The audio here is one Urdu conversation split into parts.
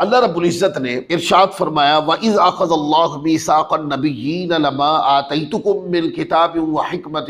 اللہ رب العزت نے ارشاد فرمایا وَإِذْ أَخَذَ اللَّهُ مِيثَاقَ النَّبِيِّينَ لَمَا آتَيْتُكُم مِّن كِتَابٍ وَحِكْمَةٍ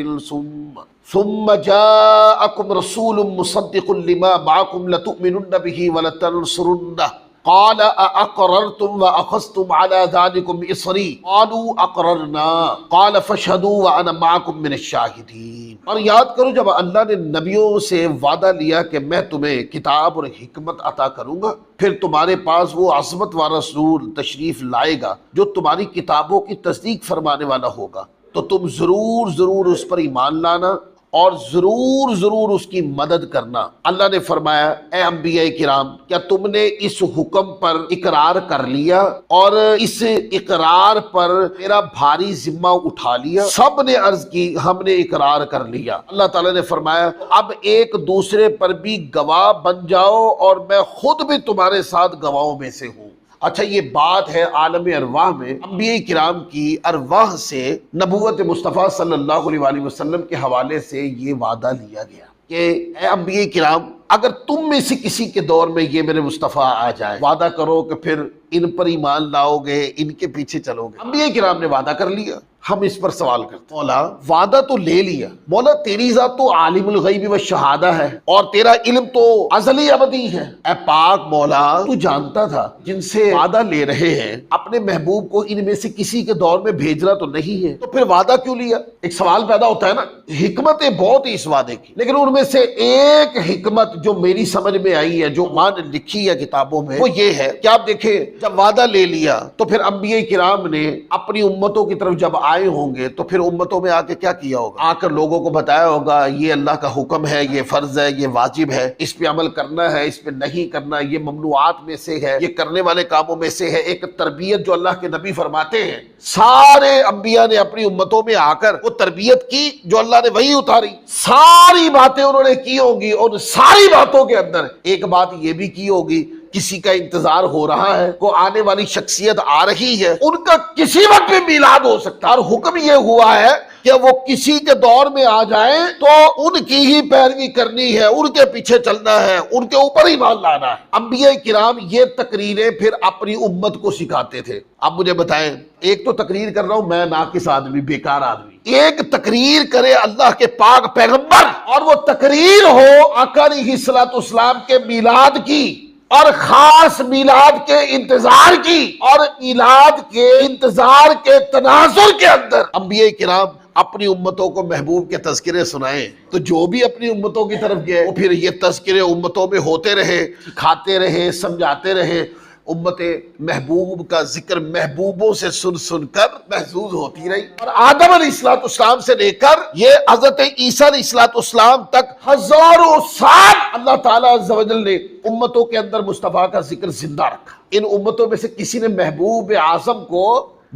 ثُمَّ جَاءَكُمْ رَسُولٌ مُّصَدِّقٌ لِّمَا مَعَكُمْ لَتُؤْمِنُنَّ بِهِ وَلَتَنصُرُنَّهُ قال أأقررتم وأخذتم على ذلكم إصري قالوا أقررنا قال فاشهدوا وأنا معكم من الشاهدين۔ اور یاد کرو جب اللہ نے نبیوں سے وعدہ لیا کہ میں تمہیں کتاب اور حکمت عطا کروں گا، پھر تمہارے پاس وہ عظمت والا رسول تشریف لائے گا جو تمہاری کتابوں کی تصدیق فرمانے والا ہوگا، تو تم ضرور اس پر ایمان لانا اور ضرور اس کی مدد کرنا۔ اللہ نے فرمایا اے انبیاء کرام، کیا تم نے اس حکم پر اقرار کر لیا اور اس اقرار پر میرا بھاری ذمہ اٹھا لیا؟ سب نے عرض کی ہم نے اقرار کر لیا۔ اللہ تعالیٰ نے فرمایا اب ایک دوسرے پر بھی گواہ بن جاؤ اور میں خود بھی تمہارے ساتھ گواہوں میں سے ہوں۔ اچھا، یہ بات ہے عالم ارواح میں انبیاء کرام کی ارواح سے نبوت مصطفیٰ صلی اللہ علیہ وآلہ وسلم کے حوالے سے یہ وعدہ لیا گیا کہ اے انبیاء کرام، اگر تم میں سے کسی کے دور میں یہ میرے مصطفیٰ آ جائے، وعدہ کرو کہ پھر ان پر ایمان لاؤ گے، ان کے پیچھے چلو گے۔ انبیاء کرام نے وعدہ کر لیا۔ ہم اس پر سوال کرتے ہیں، مولا وعدہ تو لے لیا، مولا تیری ذات تو عالم الغیب والشہادہ ہے اور تیرا علم تو ازلی ابدی ہے۔ اے پاک مولا، تو جانتا تھا جن سے وعدہ لے رہے ہیں اپنے محبوب کو ان میں سے کسی کے دور میں بھیجنا تو نہیں ہے، تو پھر وعدہ کیوں لیا؟ ایک سوال پیدا ہوتا ہے نا۔ حکمتیں بہت ہی اس وعدے کی، لیکن ان میں سے ایک حکمت جو میری سمجھ میں آئی ہے، جو ماں نے لکھی ہے کتابوں میں، وہ یہ ہے کہ آپ دیکھیں جب وعدہ لے لیا تو پھر انبیاء کرام نے اپنی امتوں کی طرف جب آئے ہوں گے تو پھر امتوں میں آ کے کیا کیا ہوگا؟ آ کر لوگوں کو بتایا ہوگا یہ اللہ کا حکم ہے، یہ فرض ہے، یہ واجب ہے، اس پہ عمل کرنا ہے، اس پہ نہیں کرنا، یہ ممنوعات میں سے ہے، یہ کرنے والے کاموں میں سے ہے۔ ایک تربیت جو اللہ کے نبی فرماتے ہیں، سارے انبیاء نے اپنی امتوں میں آ کر وہ تربیت کی جو اللہ نے وہی اتاری، ساری باتیں انہوں نے کی ہوں گی، اور ساری باتوں کے اندر ایک بات یہ بھی کی ہوگی، کسی کا انتظار ہو رہا ہے، کوئی آنے والی شخصیت آ رہی ہے، ان کا کسی وقت بھی میلاد ہو سکتا ہے، اور حکم یہ ہوا ہے کہ وہ کسی کے دور میں آ جائیں تو ان کی ہی پیروی کرنی ہے، ان کے پیچھے چلنا ہے، ان کے اوپر ہی مان لانا ہے۔ انبیاء کرام یہ تقریریں پھر اپنی امت کو سکھاتے تھے۔ اب مجھے بتائیں، ایک تو تقریر کر رہا ہوں میں، ناقص آدمی، بیکار آدمی، ایک تقریر کرے اللہ کے پاک پیغمبر اور وہ تقریر ہو آقا علیہ الصلوۃ والسلام کے میلاد کی، اور خاص میلاد کے انتظار کی، اور میلاد کے انتظار کے تناظر کے اندر انبیاء کرام اپنی امتوں کو محبوب کے تذکرے سنائیں، تو جو بھی اپنی امتوں کی طرف گئے وہ پھر یہ تذکرے امتوں میں ہوتے رہے، کھاتے رہے، سمجھاتے رہے۔ امت محبوب کا ذکر محبوبوں سے سن کر محظوظ ہوتی رہی، اور آدم علیہ السلام سے لے کر یہ حضرت عیسیٰ علیہ السلام تک ہزاروں سال اللہ تعالیٰ عز و جل نے امتوں کے اندر مصطفیٰ کا ذکر زندہ رکھا۔ ان امتوں میں سے کسی نے محبوب اعظم کو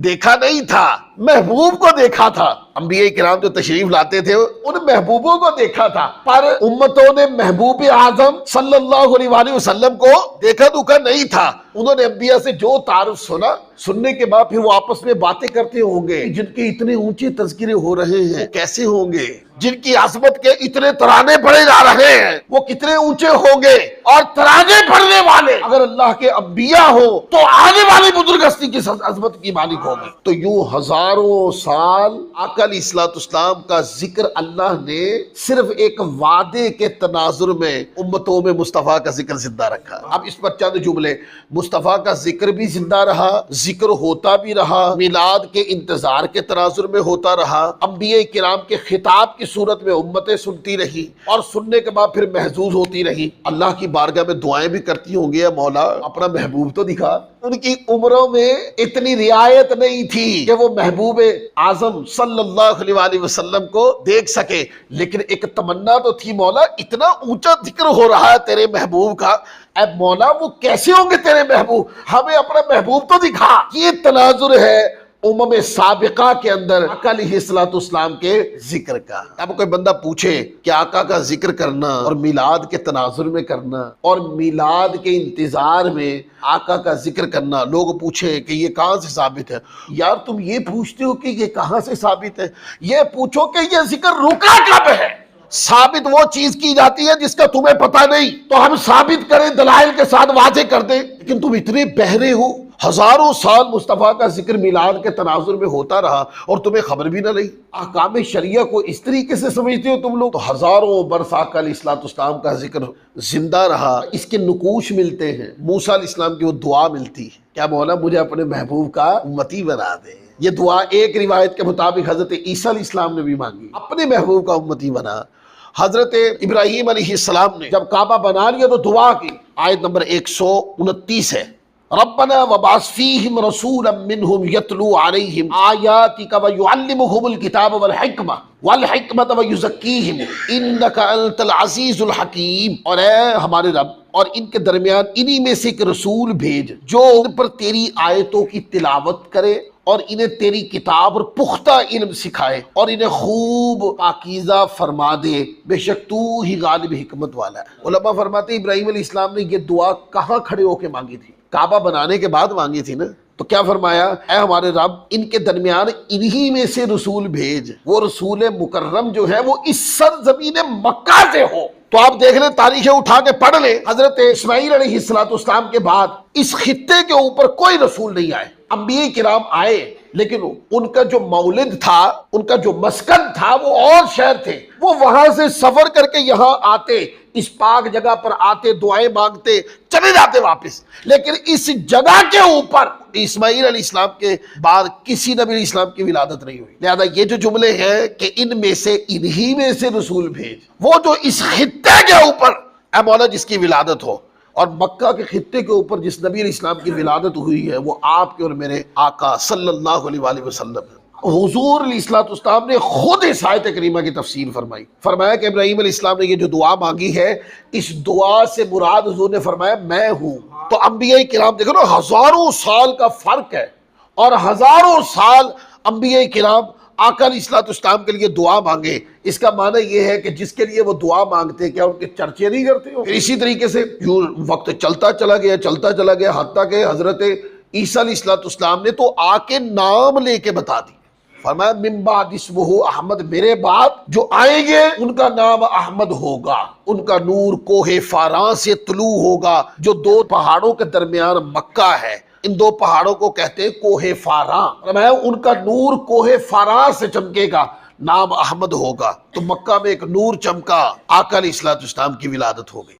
دیکھا نہیں تھا، محبوب کو دیکھا تھا۔ انبیاء کرام جو تشریف لاتے تھے ان محبوبوں کو دیکھا تھا، پر امتوں نے محبوب اعظم صلی اللہ علیہ وآلہ وسلم کو دیکھا دکھا نہیں تھا۔ انہوں نے انبیاء سے جو تعارف سنا، سننے کے بعد پھر وہ آپس میں باتیں کرتے ہوں گے، جن کے اتنے اونچے تذکرے ہو رہے ہیں کیسے ہوں گے، جن کی عظمت کے اتنے ترانے پڑے جا رہے ہیں وہ کتنے اونچے ہوں گے، اور ترانے پڑھنے والے اگر اللہ کے انبیاء ہو تو آنے والی بزرگ ہستی کی عظمت کی مالک ہوگی۔ تو یوں ہزاروں سال آقا علیہ السلام کا ذکر اللہ نے صرف ایک وعدے کے تناظر میں امتوں میں مصطفیٰ کا ذکر زندہ رکھا۔ اب اس پر چند جملے، مصطفیٰ کا ذکر بھی زندہ رہا، ذکر ہوتا بھی رہا، میلاد کے انتظار کے تناظر میں ہوتا رہا، انبیاء کرام کے خطاب کی صورت میں امتیں سنتی رہی، اور سننے کے بعد پھر محظوظ ہوتی رہی۔ اللہ کی بارگاہ میں دعائیں بھی کرتی ہوں گے، مولا اپنا محبوب تو دکھا۔ ان کی عمروں میں اتنی رعایت نہیں تھی کہ وہ محبوب اعظم صلی اللہ علیہ وآلہ وسلم کو دیکھ سکے، لیکن ایک تمنا تو تھی، مولا اتنا اونچا ذکر ہو رہا ہے تیرے محبوب کا، اے مولا وہ کیسے ہوں گے تیرے محبوب، ہمیں اپنا محبوب تو دکھا۔ یہ تناظر ہے امم سابقہ کے اندر آقا علیہ السلام کے ذکر کا۔ اب کوئی بندہ پوچھے کہ آقا کا ذکر کرنا اور میلاد کے تناظر میں کرنا اور میلاد کے انتظار میں آقا کا ذکر کرنا، لوگ پوچھیں کہ یہ کہاں سے ثابت ہے؟ یار تم یہ پوچھتے ہو کہ یہ کہاں سے ثابت ہے، یہ پوچھو کہ یہ ذکر رکا کب ہے۔ ثابت وہ چیز کی جاتی ہے جس کا تمہیں پتہ نہیں، تو ہم ثابت کریں دلائل کے ساتھ واضح کر دیں، لیکن تم اتنے بہرے ہو، ہزاروں سال مصطفیٰ کا ذکر میلاد کے تناظر میں ہوتا رہا اور تمہیں خبر بھی نہ لگی۔ احکام شریعہ کو اس طریقے سے سمجھتے ہو تم لوگ، تو ہزاروں برس آقا علیہ السلام کا ذکر زندہ رہا، اس کے نقوش ملتے ہیں، موسیٰ علیہ السلام کی وہ دعا ملتی ہے، کیا مولا مجھے اپنے محبوب کا امتی بنا دے۔ یہ دعا ایک روایت کے مطابق حضرت عیسیٰ علیہ السلام نے بھی مانگی، اپنے محبوب کا امتی بنا۔ حضرت ابراہیم علیہ السلام نے جب کعبہ بنا لیا تو دعا کی، آیت نمبر 129 ہے، ربنا وبعث فیہم رسولا منہم یتلو علیہم آیاتک ویعلمہم الکتاب والحکمت ویزکیہم انک انت العزیز الحکیم۔ اور اے ہمارے رب، اور ان کے درمیان انہی میں سے ایک رسول بھیج جو ان پر تیری آیتوں کی تلاوت کرے اور انہیں تیری کتاب اور پختہ علم سکھائے اور انہیں خوب پاکیزہ فرما دے، بے شک تو ہی غالب حکمت والا ہے۔ علماء فرماتے ہیں ابراہیم علیہ السلام نے یہ دعا کہاں کھڑے ہو کے مانگی تھی؟ کعبہ بنانے کے بعد مانگی تھی نا، تو کیا فرمایا؟ اے ہمارے رب، ان کے درمیان انہی میں سے رسول بھیج، وہ رسول مکرم جو ہے وہ اس سرزمین مکہ سے ہو۔ تو آپ دیکھ لیں، تاریخیں اٹھا کے پڑھ لیں، حضرت اسماعیل علیہ السلام کے بعد اس خطے کے اوپر کوئی رسول نہیں آئے۔ انبیاء کرام آئے، لیکن ان کا جو مولد تھا، ان کا جو مسکن تھا، وہ اور شہر تھے، وہ وہاں سے سفر کر کے یہاں آتے، اس پاک جگہ پر آتے، دعائیں مانگتے، چلے جاتے واپس۔ لیکن اس جگہ کے اوپر اسماعیل علیہ السلام کے بعد کسی نبی علیہ السلام کی ولادت نہیں ہوئی۔ لہذا یہ جو جملے ہیں کہ ان میں سے انہی میں سے رسول بھیج، وہ جو اس خطے کے اوپر اے مولا جس کی ولادت ہو، اور مکہ کے خطے کے اوپر جس نبی علیہ السلام کی ولادت ہوئی ہے، وہ آپ کے اور میرے آقا صلی اللہ علیہ وآلہ وسلم ہے۔ حضور علیہ السلام نے خود اس آیت کریمہ کی تفسیر فرمائی، فرمایا کہ ابراہیم علیہ السلام نے یہ جو دعا مانگی ہے، اس دعا سے مراد حضور نے فرمایا میں ہوں۔ تو انبیاء کرام دیکھو نا، ہزاروں سال کا فرق ہے، اور ہزاروں سال انبیاء کرام آقا علیہ السلام کے لیے دعا مانگے، اس کا معنی یہ ہے کہ جس کے لیے وہ دعا مانگتے کیا ان کے چرچے نہیں کرتے ہو؟ پھر اسی طریقے سے یوں وقت چلتا چلا گیا حتیٰ کہ حضرت عیسیٰ علیہ السلام نے تو آ کے نام لے کے بتا دی، فرمایا من بعد اسمہ احمد، میرے بعد جو آئیں گے ان کا نام احمد ہوگا، ان کا نور کوہ فاراں سے طلوع ہوگا، جو دو پہاڑوں کے درمیان مکہ ہے، ان دو پہاڑوں کو کہتے ہیں کوہ فاراں، فرمایا ان کا نور کوہ فاراں سے چمکے گا، نام احمد ہوگا۔ تو مکہ میں ایک نور چمکا، آقا علیہ السلام کی ولادت ہو گئی۔